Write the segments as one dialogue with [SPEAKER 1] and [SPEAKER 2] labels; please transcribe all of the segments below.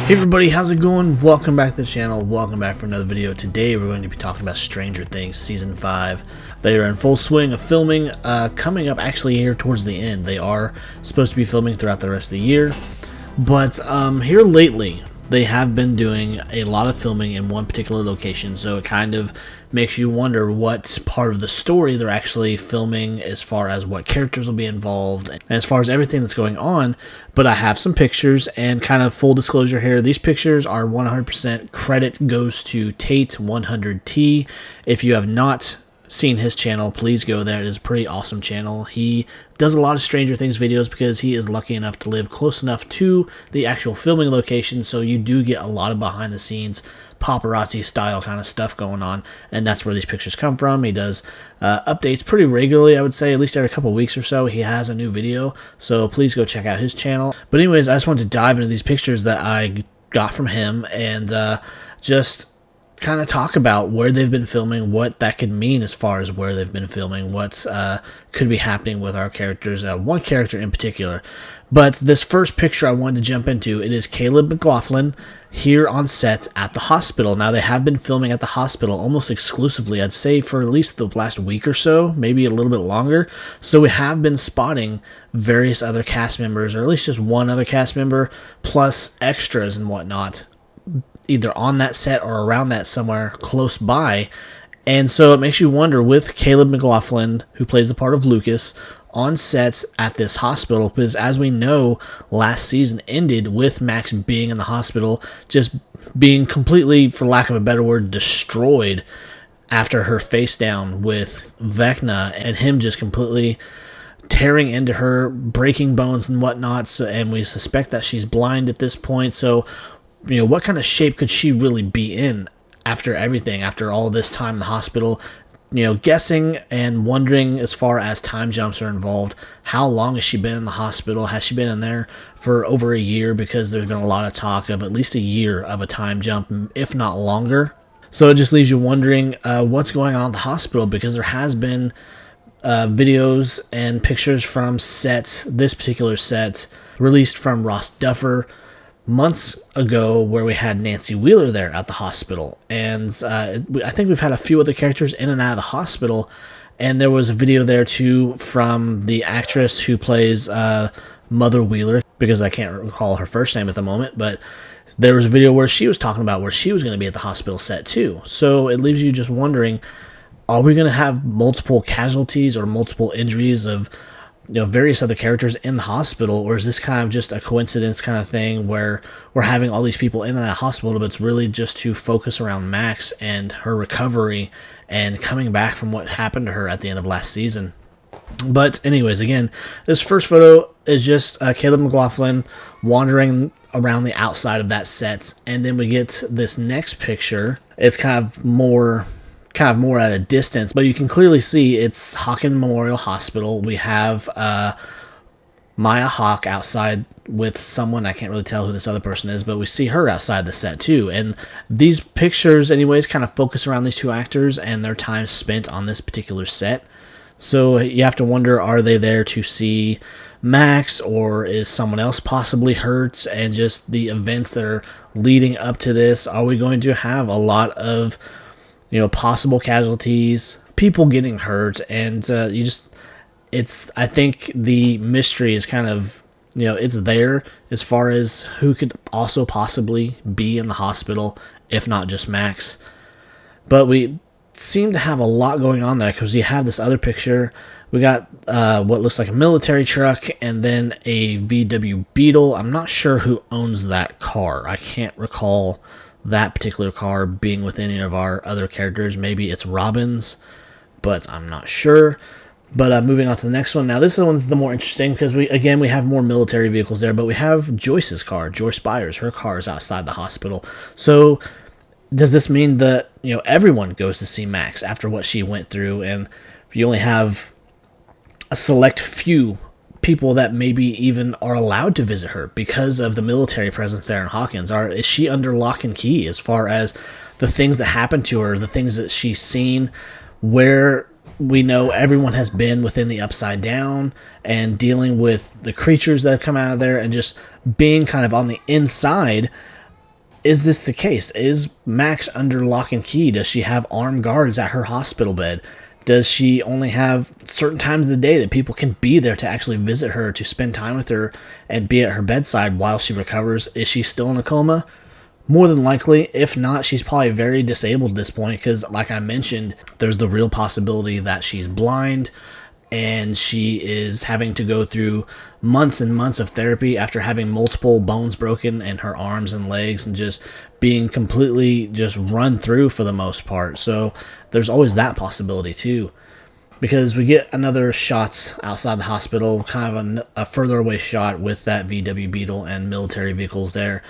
[SPEAKER 1] Hey everybody, how's it going? Welcome back to the channel. Welcome back for another video. Today we're going to be talking about Stranger Things Season 5. They are in full swing of filming, coming up actually here towards the end. They are supposed to be filming throughout the rest of the year. But here lately, they have been doing a lot of filming in one particular location, so it kind of makes you wonder what part of the story they're actually filming as far as what characters will be involved and as far as everything that's going on. But I have some pictures, and kind of full disclosure here, these pictures are 100% credit goes to Tate100T. If you have not seen his channel, please go there. It is a pretty awesome channel. He does a lot of Stranger Things videos because he is lucky enough to live close enough to the actual filming location, so you do get a lot of behind the scenes paparazzi style kind of stuff going on, and that's where these pictures come from. He does updates pretty regularly, I would say, at least every couple weeks or so he has a new video, so please go check out his channel. But anyways, I just wanted to dive into these pictures that I got from him and just kind of talk about where they've been filming, what that could mean as far as where they've been filming, what could be happening with our characters, one character in particular. But this first picture I wanted to jump into, it is Caleb McLaughlin here on set at the hospital. Now, they have been filming at the hospital almost exclusively, I'd say, for at least the last week or so, maybe a little bit longer. So we have been spotting various other cast members, or at least just one other cast member, plus extras and whatnot, either on that set or around that somewhere close by. And so it makes you wonder, with Caleb McLaughlin, who plays the part of Lucas, on sets at this hospital, because as we know, last season ended with Max being in the hospital, just being completely, for lack of a better word, destroyed after her face down with Vecna, and him just completely tearing into her, breaking bones and whatnot. So, and we suspect that she's blind at this point. So, you know, what kind of shape could she really be in after everything, after all this time in the hospital? You know, guessing and wondering as far as time jumps are involved. How long has she been in the hospital? Has she been in there for over a year? Because there's been a lot of talk of at least a year of a time jump, if not longer. So it just leaves you wondering what's going on at the hospital, because there has been videos and pictures from sets, this particular set, released from Ross Duffer months ago, where we had Nancy Wheeler there at the hospital, and I think we've had a few other characters in and out of the hospital, and there was a video there too from the actress who plays Mother Wheeler, because I can't recall her first name at the moment, but there was a video where she was talking about where she was going to be at the hospital set too. So it leaves you just wondering, are we going to have multiple casualties or multiple injuries of, you know, various other characters in the hospital, or is this kind of just a coincidence kind of thing where we're having all these people in that hospital, but it's really just to focus around Max and her recovery and coming back from what happened to her at the end of last season? But anyways, again, this first photo is just Caleb McLaughlin wandering around the outside of that set, and then we get this next picture. It's kind of more at a distance, but you can clearly see it's Hawken Memorial Hospital. We have Maya Hawke outside with someone, I can't really tell who this other person is, but we see her outside the set too. And these pictures anyways kind of focus around these two actors and their time spent on this particular set. So you have to wonder, are they there to see Max, or is someone else possibly hurt? And just the events that are leading up to this, are we going to have a lot of, you know, possible casualties, people getting hurt? And I think the mystery is kind of, you know, it's there as far as who could also possibly be in the hospital, if not just Max. But we seem to have a lot going on there, because you have this other picture. We got what looks like a military truck, and then a VW Beetle. I'm not sure who owns that car. I can't recall that particular car being with any of our other characters. Maybe it's Robin's, but I'm not sure. But moving on to the next one. Now, this one's the more interesting, because we have more military vehicles there, but we have Joyce's car, Joyce Byers. Her car is outside the hospital. So does this mean that, you know, everyone goes to see Max after what she went through, and if you only have a select few people that maybe even are allowed to visit her because of the military presence there in Hawkins? Is she under lock and key as far as the things that happened to her, the things that she's seen, where we know everyone has been within the Upside Down and dealing with the creatures that have come out of there, and just being kind of on the inside is this the case? Is Max under lock and key? Does she have armed guards at her hospital bed? Does she only have certain times of the day that people can be there to actually visit her, to spend time with her, and be at her bedside while she recovers? Is she still in a coma? More than likely. If not, she's probably very disabled at this point because, like I mentioned, there's the real possibility that she's blind and she is having to go through months and months of therapy after having multiple bones broken in her arms and legs and just being completely just run through for the most part. So there's always that possibility too, because we get another shots outside the hospital, kind of a further away shot with that VW Beetle and military vehicles there.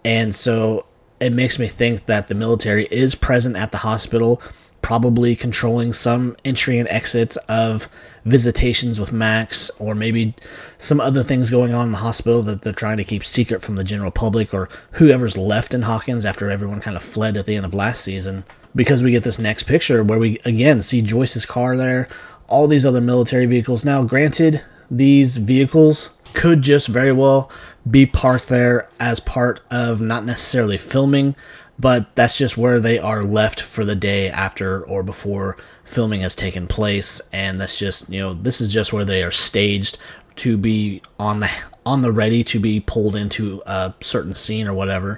[SPEAKER 1] And so it makes me think that the military is present at the hospital, probably controlling some entry and exit of visitations with Max, or maybe some other things going on in the hospital that they're trying to keep secret from the general public or whoever's left in Hawkins after everyone kind of fled at the end of last season. Because we get this next picture where we again see Joyce's car there, all these other military vehicles. Now, granted, these vehicles could just very well be parked there as part of not necessarily filming, but that's just where they are left for the day after or before filming has taken place, and that's just, this is just where they are staged to be on the ready to be pulled into a certain scene or whatever.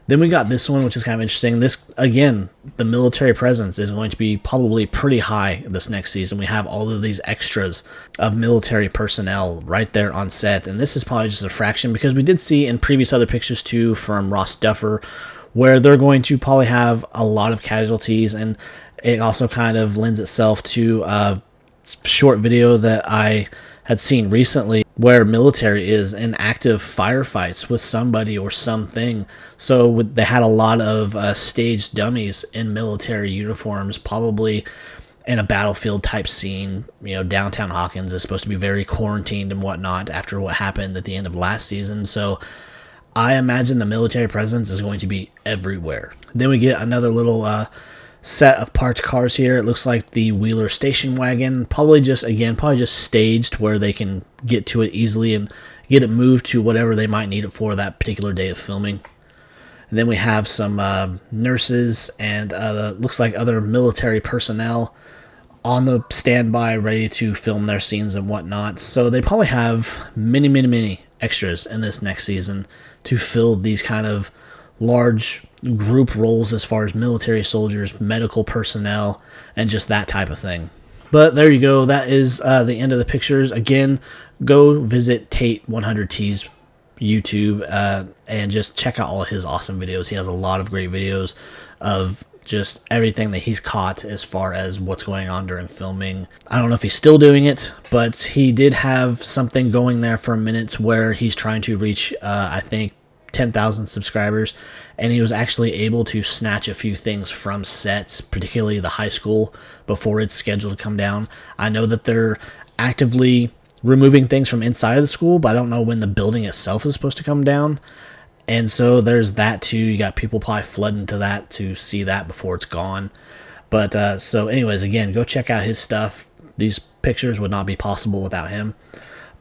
[SPEAKER 1] Then we got this one, which is kind of interesting. This, again, the military presence is going to be probably pretty high this next season. We have all of these extras of military personnel right there on set, and this is probably just a fraction because we did see in previous other pictures too from Ross Duffer where they're going to probably have a lot of casualties, and it also kind of lends itself to a short video that I had seen recently where military is in active firefights with somebody or something. So they had a lot of staged dummies in military uniforms, probably in a battlefield type scene. Downtown Hawkins is supposed to be very quarantined and whatnot after what happened at the end of last season. So I imagine the military presence is going to be everywhere. Then we get another little set of parked cars here. It looks like the Wheeler station wagon, probably just staged where they can get to it easily and get it moved to whatever they might need it for that particular day of filming. And then we have some nurses and looks like other military personnel on the standby ready to film their scenes and whatnot. So they probably have many extras in this next season to fill these kind of large group roles as far as military soldiers, medical personnel, and just that type of thing. But there you go. That is the end of the pictures. Again, go visit Tate 100T's YouTube and just check out all of his awesome videos. He has a lot of great videos of just everything that he's caught as far as what's going on during filming. I don't know if he's still doing it, but he did have something going there for a minute where he's trying to reach, I think, 10,000 subscribers, and he was actually able to snatch a few things from sets, particularly the high school, before it's scheduled to come down. I know that they're actively removing things from inside of the school, but I don't know when the building itself is supposed to come down. And so there's that too. You got people probably flooding to that to see that before it's gone. But so anyways, again, go check out his stuff. These pictures would not be possible without him.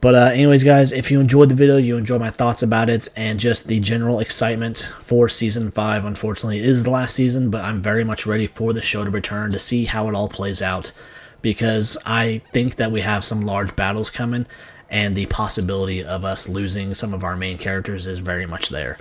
[SPEAKER 1] But anyways, guys, if you enjoyed the video, you enjoyed my thoughts about it, and just the general excitement for Season 5, unfortunately, it is the last season, but I'm very much ready for the show to return to see how it all plays out, because I think that we have some large battles coming, and the possibility of us losing some of our main characters is very much there.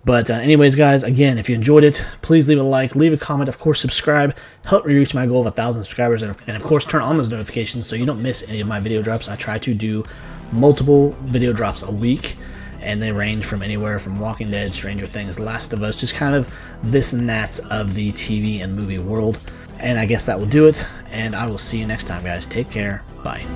[SPEAKER 1] But anyways, guys, again, if you enjoyed it, please leave a like, leave a comment, of course, subscribe, help me reach my goal of 1,000 subscribers, and of course, turn on those notifications so you don't miss any of my video drops. I try to do multiple video drops a week, and they range from anywhere from Walking Dead, Stranger Things, Last of Us, just kind of this and that of the TV and movie world. And I guess that will do it, and I will see you next time, guys. Take care. Bye.